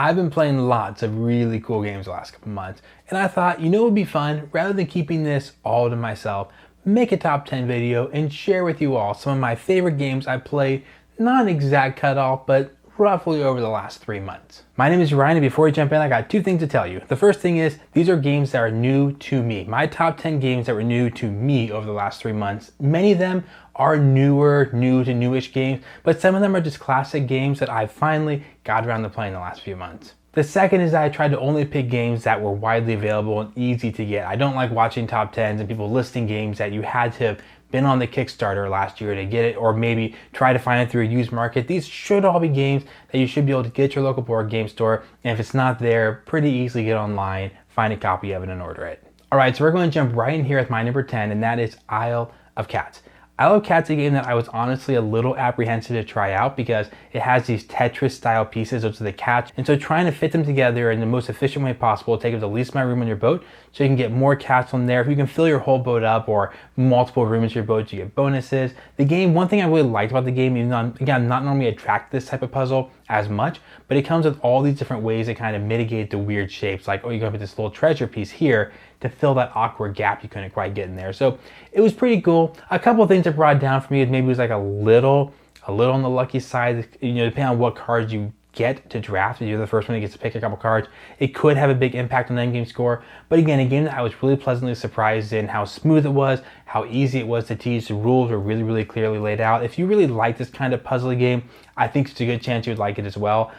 I've been playing lots of really cool games the last couple months, and I thought, you know what would be fun, rather than keeping this all to myself, make a top 10 video and share with you all some of my favorite games I played, not an exact cutoff, but roughly over the last 3 months. My name is Ryan, and before we jump in, I got two things to tell you. The first thing is, these are games that are new to me. My top 10 games that were new to me over the last 3 months. Many of them are newer, new to newish games, but some of them are just classic games that I finally got around to playing the last few months. The second is that I tried to only pick games that were widely available and easy to get. I don't like watching top 10s and people listing games that you had to have been on the Kickstarter last year to get it, or maybe try to find it through a used market. These should all be games that you should be able to get at your local board game store, and if it's not there, pretty easily get online, find a copy of it and order it. All right, so we're going to jump right in here with my number 10, and that is Isle of Cats. Isle of Cats is a game that I was honestly a little apprehensive to try out because it has these Tetris style pieces, those are the cats, and so trying to fit them together in the most efficient way possible will take up the least amount of room on your boat so you can get more cats on there. If you can fill your whole boat up or multiple rooms in your boat, you get bonuses. The game, one thing I really liked about the game, even though I'm not normally attracted to this type of puzzle as much, but it comes with all these different ways to kind of mitigate the weird shapes, like, oh, you're gonna put this little treasure piece here to fill that awkward gap you couldn't quite get in there. So it was pretty cool. A couple of things that brought it down for me is maybe it was like a little on the lucky side, you know, depending on what cards you get to draft. If you're the first one who gets to pick a couple cards, it could have a big impact on the end game score. But again, a game that I was really pleasantly surprised in how smooth it was, how easy it was to teach. The rules were really, really clearly laid out. If you really like this kind of puzzle game, I think it's a good chance you would like it as well.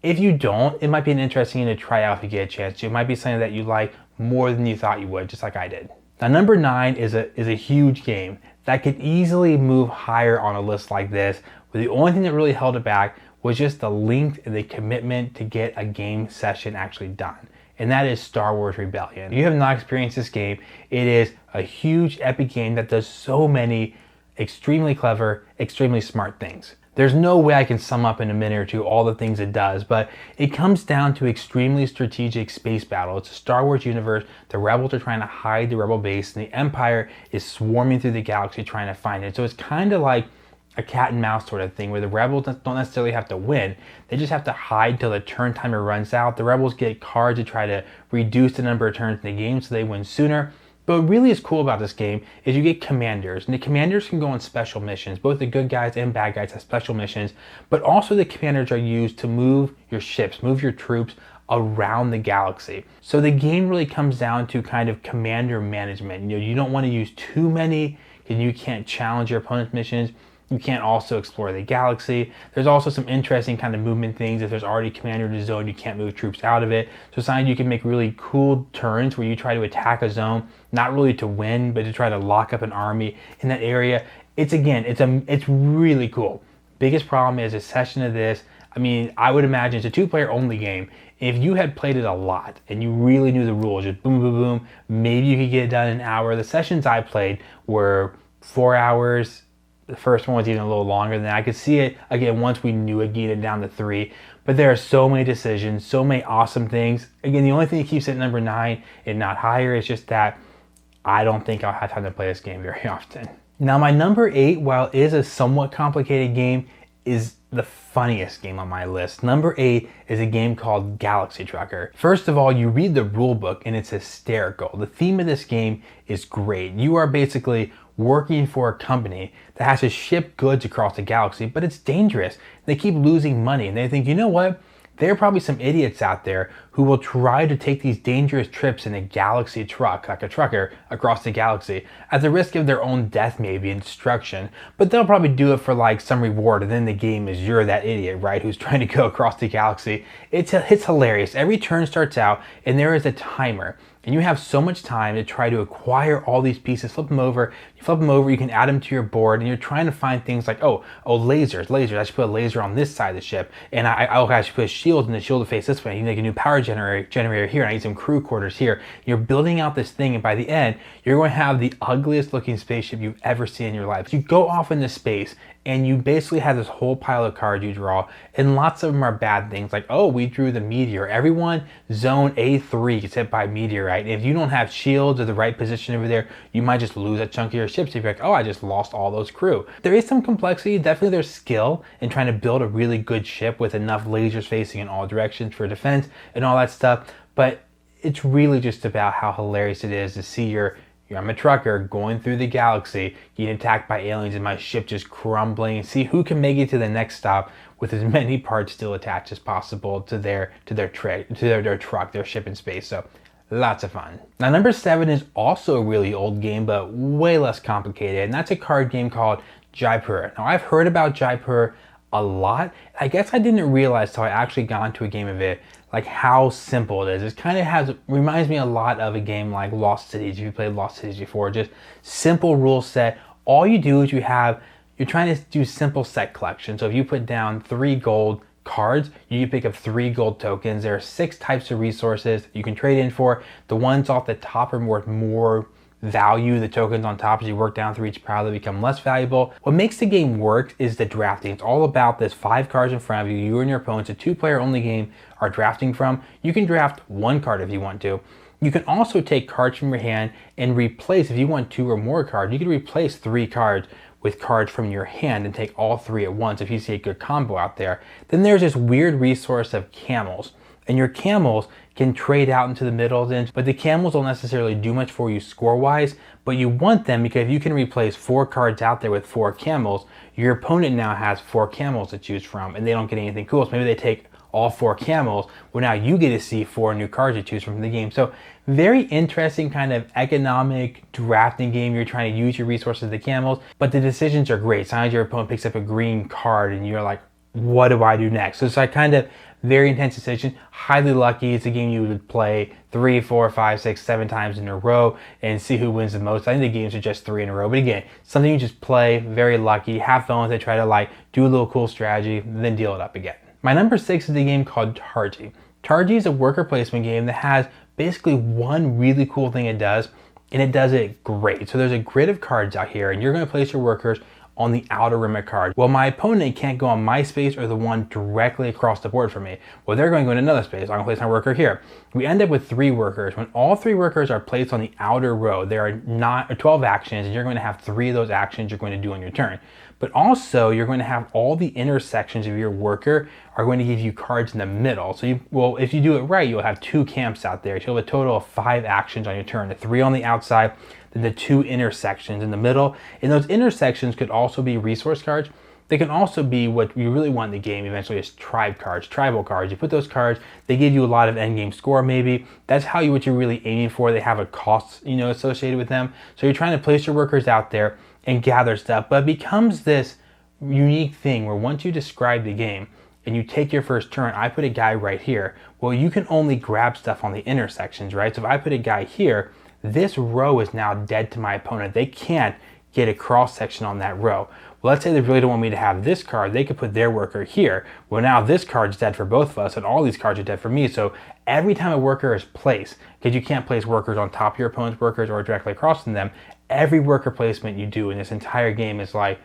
If you don't, it might be an interesting game to try out if you get a chance to. It might be something that you like more than you thought you would, just like I did. Now, number 9 is a huge game that could easily move higher on a list like this, but the only thing that really held it back was just the length and the commitment to get a game session actually done. And that is Star Wars Rebellion. If you have not experienced this game, it is a huge epic game that does so many extremely clever, extremely smart things. There's no way I can sum up in a minute or two all the things it does, but it comes down to extremely strategic space battle. It's a Star Wars universe. The rebels are trying to hide the rebel base, and the Empire is swarming through the galaxy trying to find it. So it's kind of like a cat and mouse sort of thing, where the rebels don't necessarily have to win. They just have to hide till the turn timer runs out. The rebels get cards to try to reduce the number of turns in the game so they win sooner. But what really is cool about this game is you get commanders, and the commanders can go on special missions. Both the good guys and bad guys have special missions, but also the commanders are used to move your ships, move your troops around the galaxy. So the game really comes down to kind of commander management. You know, you don't want to use too many because you can't challenge your opponent's missions. You can't also explore the galaxy. There's also some interesting kind of movement things. If there's already commander in the zone, you can't move troops out of it. So sometimes you can make really cool turns where you try to attack a zone, not really to win, but to try to lock up an army in that area. It's really cool. Biggest problem is a session of this. I mean, I would imagine it's a 2-player only game. If you had played it a lot and you really knew the rules, just boom, boom, boom, maybe you could get it done in an hour. The sessions I played were 4 hours. The first one was even a little longer than that. I could see it, again, once we knew it, getting it down to 3. But there are so many decisions, so many awesome things. Again, the only thing that keeps it at number 9 and not higher is just that I don't think I'll have time to play this game very often. Now, my number 8, while it is a somewhat complicated game, is the funniest game on my list. Number 8 is a game called Galaxy Trucker. First of all, you read the rule book and it's hysterical. The theme of this game is great. You are basically working for a company that has to ship goods across the galaxy, but it's dangerous. They keep losing money, and they think, you know what? There are probably some idiots out there who will try to take these dangerous trips in a galaxy truck, like a trucker, across the galaxy, at the risk of their own death maybe and destruction. But they'll probably do it for like some reward, and then the game is you're that idiot, right, who's trying to go across the galaxy. It's hilarious. Every turn starts out, and there is a timer. And you have so much time to try to acquire all these pieces, flip them over, you can add them to your board, and you're trying to find things like, lasers, I should put a laser on this side of the ship, and I should put a shield in the shield to face this way, I need like a new power generator here, and I need some crew quarters here. You're building out this thing, and by the end, you're going to have the ugliest looking spaceship you've ever seen in your life. You go off into space, and you basically have this whole pile of cards you draw, and lots of them are bad things, like, oh, we drew the meteor. Everyone zone A3 gets hit by meteorite. If you don't have shields or the right position over there, you might just lose a chunk of your ships. If you're like, oh, I just lost all those crew. There is some complexity, definitely there's skill in trying to build a really good ship with enough lasers facing in all directions for defense and all that stuff, but it's really just about how hilarious it is to see I'm a trucker going through the galaxy, getting attacked by aliens, and my ship just crumbling, and see who can make it to the next stop with as many parts still attached as possible to their truck, their ship in space. So lots of fun. Now, number 7 is also a really old game, but way less complicated, and that's a card game called Jaipur. Now, I've heard about Jaipur a lot. I guess I didn't realize till I actually got into a game of it, like how simple it is. It kind of reminds me a lot of a game like Lost Cities. If you played Lost Cities before, just simple rule set. All you do is you're trying to do simple set collection. So if you put down 3 gold cards, you can pick up 3 gold tokens. There are 6 types of resources you can trade in for. The ones off the top are worth more value. The tokens on top, as you work down through each pile, they become less valuable. What makes the game work is the drafting. It's all about this 5 cards in front of you. You and your opponents, a 2-player only game, are drafting from. You can draft 1 card if you want to. You can also take cards from your hand and replace, if you want 2 or more cards, you can replace 3 cards with cards from your hand and take all 3 at once if you see a good combo out there. Then there's this weird resource of camels. And your camels can trade out into the middle, but the camels don't necessarily do much for you score-wise, but you want them because if you can replace 4 cards out there with 4 camels, your opponent now has 4 camels to choose from, and they don't get anything cool. So maybe they take all 4 camels, well, now you get to see 4 new cards to choose from the game. So very interesting kind of economic drafting game. You're trying to use your resources of the camels, but the decisions are great. Sometimes your opponent picks up a green card and you're like, what do I do next? So it's like kind of very intense decision, highly lucky. It's a game you would play 3, 4, 5, 6, 7 times in a row and see who wins the most. I think the games are just 3 in a row, but again, something you just play, very lucky, have fun with it, try to like do a little cool strategy, then deal it up again. My number 6 is a game called Targi. Targi is a worker placement game that has basically one really cool thing it does, and it does it great. So there's a grid of cards out here, and you're going to place your workers on the outer rim of cards. Well, my opponent can't go on my space or the one directly across the board from me. Well, they're going to go in another space. I'm going to place my worker here. We end up with 3 workers. When all 3 workers are placed on the outer row, there are 12 actions, and you're going to have 3 of those actions you're going to do on your turn. But also, you're going to have all the intersections of your worker are going to give you cards in the middle. So if you do it right, you'll have 2 camps out there. So you'll have a total of 5 actions on your turn, the 3 on the outside, then the 2 intersections in the middle. And those intersections could also be resource cards. They can also be what you really want in the game eventually is tribe cards, tribal cards. You put those cards, they give you a lot of endgame score maybe. That's what you're really aiming for. They have a cost, associated with them. So you're trying to place your workers out there and gather stuff, but it becomes this unique thing where once you describe the game and you take your first turn, I put a guy right here. Well, you can only grab stuff on the intersections, right? So if I put a guy here, this row is now dead to my opponent. They can't get a cross section on that row. Well, let's say they really don't want me to have this card. They could put their worker here. Well, now this card's dead for both of us, and all these cards are dead for me. So every time a worker is placed, because you can't place workers on top of your opponent's workers or directly across from them, every worker placement you do in this entire game is like,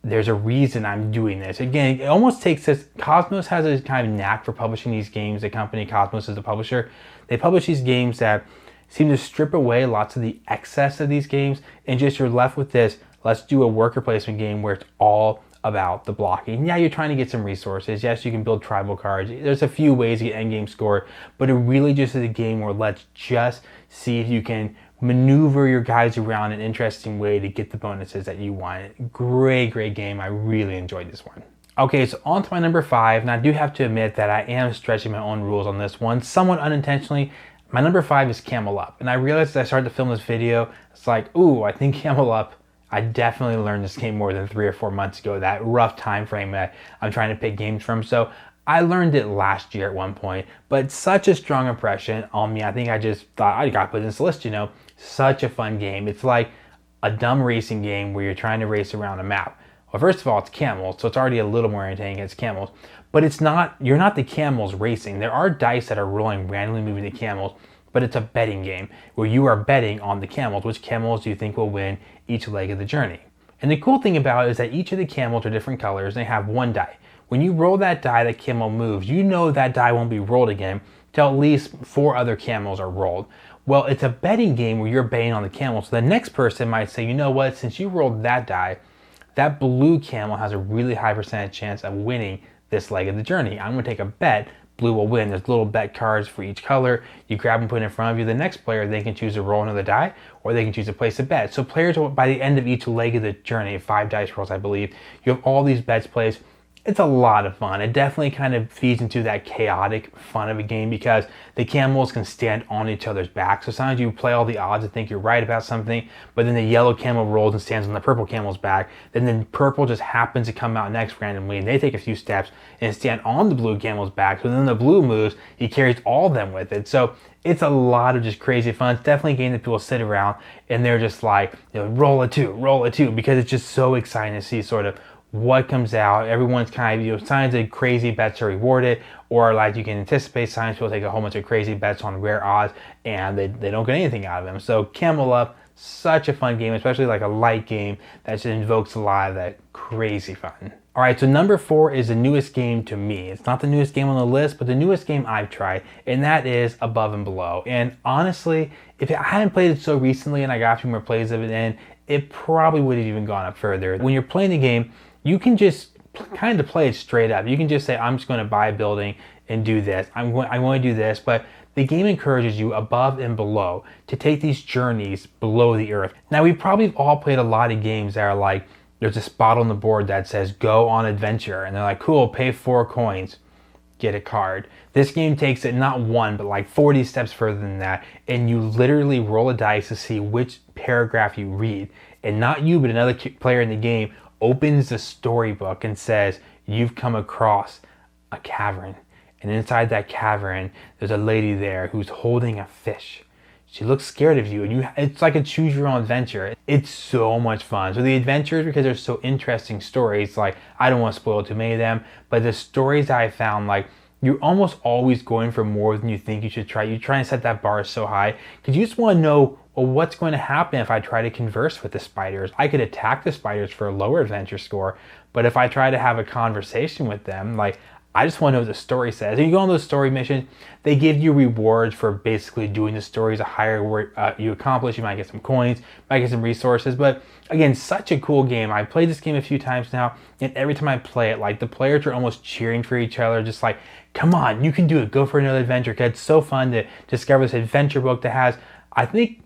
there's a reason I'm doing this. Again, it almost takes this. Cosmos has a kind of knack for publishing these games. The company Cosmos is the publisher. They publish these games that seem to strip away lots of the excess of these games, and just you're left with this, let's do a worker placement game where it's all about the blocking. Yeah, you're trying to get some resources. Yes, you can build tribal cards. There's a few ways to get endgame score, but it really just is a game where let's just see if you can maneuver your guys around in an interesting way to get the bonuses that you want. Great game. I really enjoyed this one. Okay, so on to my number 5, and I do have to admit that I am stretching my own rules on this one, somewhat unintentionally. My number 5 is Camel Up, and I realized as I started to film this video, it's like, ooh, I think Camel Up, I definitely learned this game more than 3 or 4 months ago, that rough time frame that I'm trying to pick games from. So I learned it last year at one point, but such a strong impression on me. I think I just thought I got put in this list, such a fun game. It's like a dumb racing game where you're trying to race around a map. Well, first of all, it's camels, so it's already a little more entertaining against camels, but you're not the camels racing. There are dice that are rolling randomly moving the camels, but it's a betting game where you are betting on the camels. Which camels do you think will win each leg of the journey? And the cool thing about it is that each of the camels are different colors and they have one die. When you roll that die, that camel moves, you know that die won't be rolled again till at least 4 other camels are rolled. Well, it's a betting game where you're betting on the camel. So the next person might say, you know what, since you rolled that die, that blue camel has a really high percentage chance of winning this leg of the journey. I'm going to take a bet blue will win. There's little bet cards for each color. You grab them, put it in front of you. The next player, they can choose to roll another die, or they can choose to place a bet. So players, by the end of each leg of the journey, 5 dice rolls, I believe, you have all these bets placed. It's a lot of fun. It definitely kind of feeds into that chaotic fun of a game because the camels can stand on each other's backs. So sometimes you play all the odds and think you're right about something, but then the yellow camel rolls and stands on the purple camel's back. Then purple just happens to come out next randomly and they take a few steps and stand on the blue camel's back. So then the blue moves, he carries all of them with it. So it's a lot of just crazy fun. It's definitely a game that people sit around and they're just like, roll a two, because it's just so exciting to see sort of what comes out. Everyone's kind of, signs of crazy bets are rewarded, or like you can anticipate signs people take a whole bunch of crazy bets on rare odds and they don't get anything out of them. So Camel Up, such a fun game, especially like a light game that just invokes a lot of that crazy fun. All right, so number 4 is the newest game to me. It's not the newest game on the list, but the newest game I've tried, and that is Above and Below. And honestly, if I hadn't played it so recently and I got a few more plays of it in, it probably would have even gone up further. When you're playing the game, you can just kind of play it straight up. You can just say, I'm just going to buy a building and do this. I'm going to do this, but the game encourages you above and below to take these journeys below the earth. Now, we probably all played a lot of games that are like, there's a spot on the board that says go on adventure, and they're like, cool, pay 4 coins, get a card. This game takes it not 1, but like 40 steps further than that, and you literally roll a dice to see which paragraph you read, and not you, but another player in the game opens the storybook and says, you've come across a cavern. And inside that cavern, there's a lady there who's holding a fish. She looks scared of you, and it's like a choose your own adventure. It's so much fun. So the adventures, because they're so interesting stories, like I don't want to spoil too many of them, but the stories that I found, like you're almost always going for more than you think you should try. You try and set that bar so high because you just want to know, well, what's going to happen if I try to converse with the spiders? I could attack the spiders for a lower adventure score, but if I try to have a conversation with them, like I just want to know what the story says. And you go on those story missions, they give you rewards for basically doing the stories. The higher you accomplish, you might get some coins, might get some resources. But again, such a cool game. I played this game a few times now, and every time I play it, like the players are almost cheering for each other, just like, come on, you can do it. Go for another adventure. Because it's so fun to discover this adventure book that has, I think,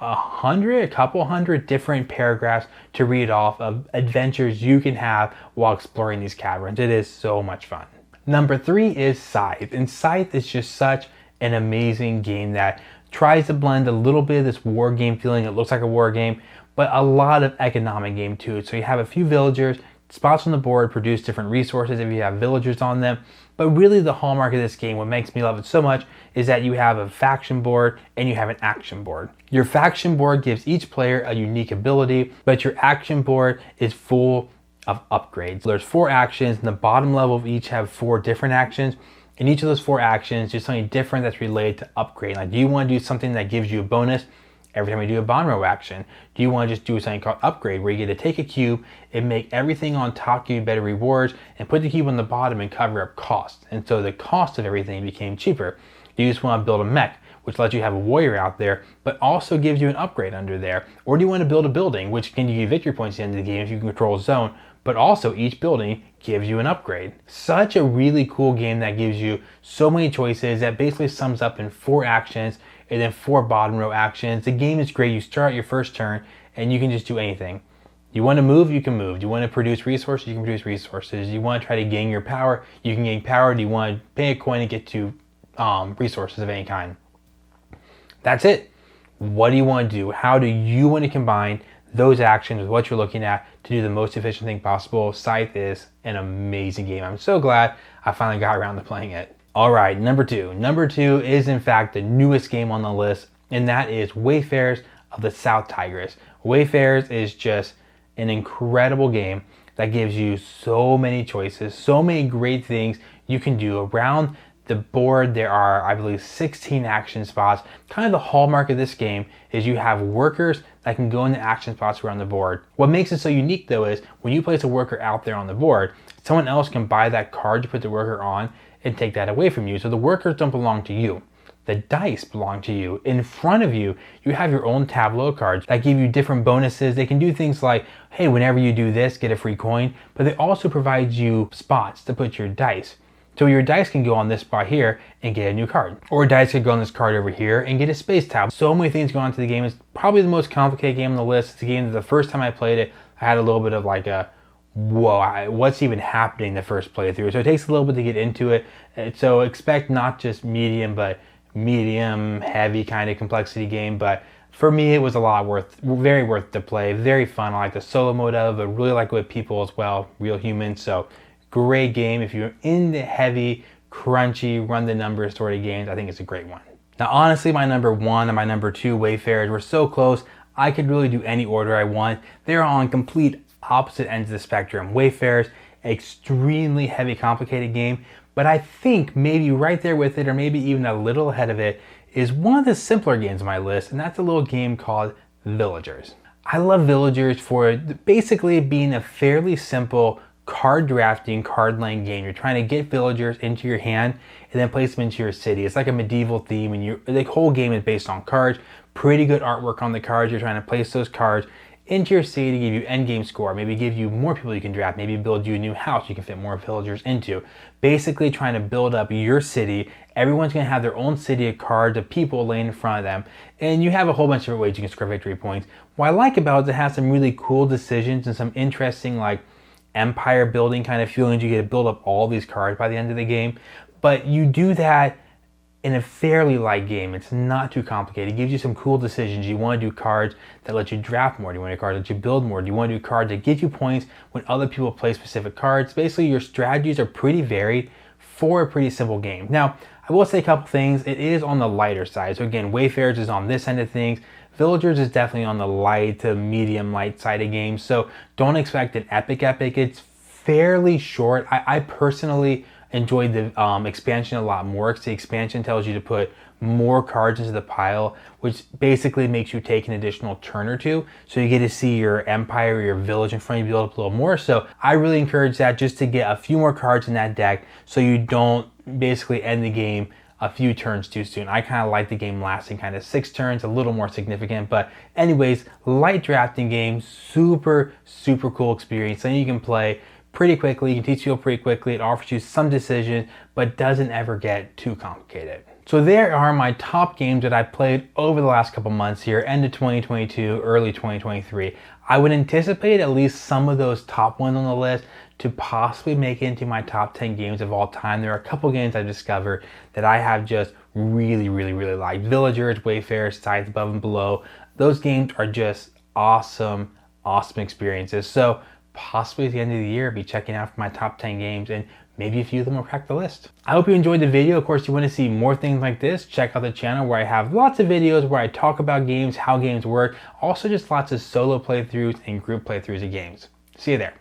a couple hundred different paragraphs to read off of adventures you can have while exploring these caverns. It is so much fun. Number 3 is Scythe, and Scythe is just such an amazing game that tries to blend a little bit of this war game feeling. It looks like a war game, but a lot of economic game too. So you have a few villagers, spots on the board produce different resources if you have villagers on them. But really the hallmark of this game, what makes me love it so much, is that you have a faction board and you have an action board. Your faction board gives each player a unique ability, but your action board is full of upgrades. There's 4 actions, and the bottom level of each have 4 different actions. And each of those 4 actions is something different that's related to upgrade. Like, do you want to do something that gives you a bonus every time you do a bond row action? Do you want to just do something called upgrade, where you get to take a cube and make everything on top give you better rewards, and put the cube on the bottom and cover up costs? And so the cost of everything became cheaper. Do you just want to build a mech, which lets you have a warrior out there, but also gives you an upgrade under there? Or do you want to build a building, which can give you victory points at the end of the game if you can control a zone, but also each building gives you an upgrade? Such a really cool game that gives you so many choices, that basically sums up in 4 actions and then 4 bottom row actions. The game is great. You start out your first turn and you can just do anything. You want to move, you can move. Do you want to produce resources? You can produce resources. You want to try to gain your power? You can gain power. Do you want to pay a coin and get to resources of any kind? That's it. What do you want to do? How do you want to combine those actions with what you're looking at to do the most efficient thing possible? Scythe is an amazing game. I'm so glad I finally got around to playing it. All right, number 2. Number 2 is in fact the newest game on the list, and that is Wayfarers of the South Tigris. Wayfarers is just an incredible game that gives you so many choices, so many great things you can do around The board, there are, I believe, 16 action spots. Kind of the hallmark of this game is you have workers that can go into action spots around the board. What makes it so unique though is when you place a worker out there on the board, someone else can buy that card to put the worker on and take that away from you. So the workers don't belong to you. The dice belong to you. In front of you, you have your own tableau cards that give you different bonuses. They can do things like, hey, whenever you do this, get a free coin, but they also provide you spots to put your dice. So your dice can go on this spot here and get a new card. Or dice could go on this card over here and get a space tab. So many things go on to the game. It's probably the most complicated game on the list. It's a game that the first time I played it, I had a little bit of like a, whoa, what's even happening the first playthrough? So it takes a little bit to get into it. So expect not just medium, but medium, heavy kind of complexity game. But for me, it was a lot very worth to play. Very fun. I like the solo mode of it, but really like it with people as well, real humans. So great game. If you're into heavy, crunchy, run the numbers sort of games, I think it's a great one. Now, honestly, my number 1 and my number 2 Wayfarers were so close, I could really do any order I want. They're on complete opposite ends of the spectrum. Wayfarers, extremely heavy, complicated game, but I think maybe right there with it, or maybe even a little ahead of it, is one of the simpler games on my list, and that's a little game called Villagers. I love Villagers for basically being a fairly simple card drafting, card laying game. You're trying to get villagers into your hand and then place them into your city. It's like a medieval theme, and the whole game is based on cards. Pretty good artwork on the cards. You're trying to place those cards into your city to give you end game score, maybe give you more people you can draft, maybe build you a new house you can fit more villagers into. Basically trying to build up your city. Everyone's going to have their own city of cards of people laying in front of them, and you have a whole bunch of different ways you can score victory points. What I like about it is it has some really cool decisions and some interesting like empire building kind of feelings. You get to build up all these cards by the end of the game, but you do that in a fairly light game. It's not too complicated. It gives you some cool decisions. You want to do cards that let you draft more. Do you want to do cards that let you build more? Do you want to do cards that give you points when other people play specific cards? Basically, your strategies are pretty varied for a pretty simple game. Now, I will say a couple things. It is on the lighter side. So again, Wayfarers is on this end of things. Villagers is definitely on the light to medium light side of games. So don't expect an epic. It's fairly short. I personally enjoyed the expansion a lot more, because the expansion tells you to put more cards into the pile, which basically makes you take an additional turn or two. So you get to see your empire or your village in front of you build up a little more. So I really encourage that, just to get a few more cards in that deck so you don't basically end the game a few turns too soon. I kind of like the game lasting kind of 6 turns, a little more significant. But anyways, light drafting game, super cool experience. Then you can play pretty quickly, you can teach people pretty quickly. It offers you some decision, but doesn't ever get too complicated. So there are my top games that I played over the last couple months here, end of 2022, early 2023. I would anticipate at least some of those top ones on the list to possibly make it into my top 10 games of all time. There are a couple games I've discovered that I have just really liked. Villagers, Wayfarers, Sides Above and Below. Those games are just awesome experiences. So possibly at the end of the year, be checking out for my top 10 games, and maybe a few of them will crack the list. I hope you enjoyed the video. Of course, if you want to see more things like this, check out the channel where I have lots of videos where I talk about games, how games work, also just lots of solo playthroughs and group playthroughs of games. See you there.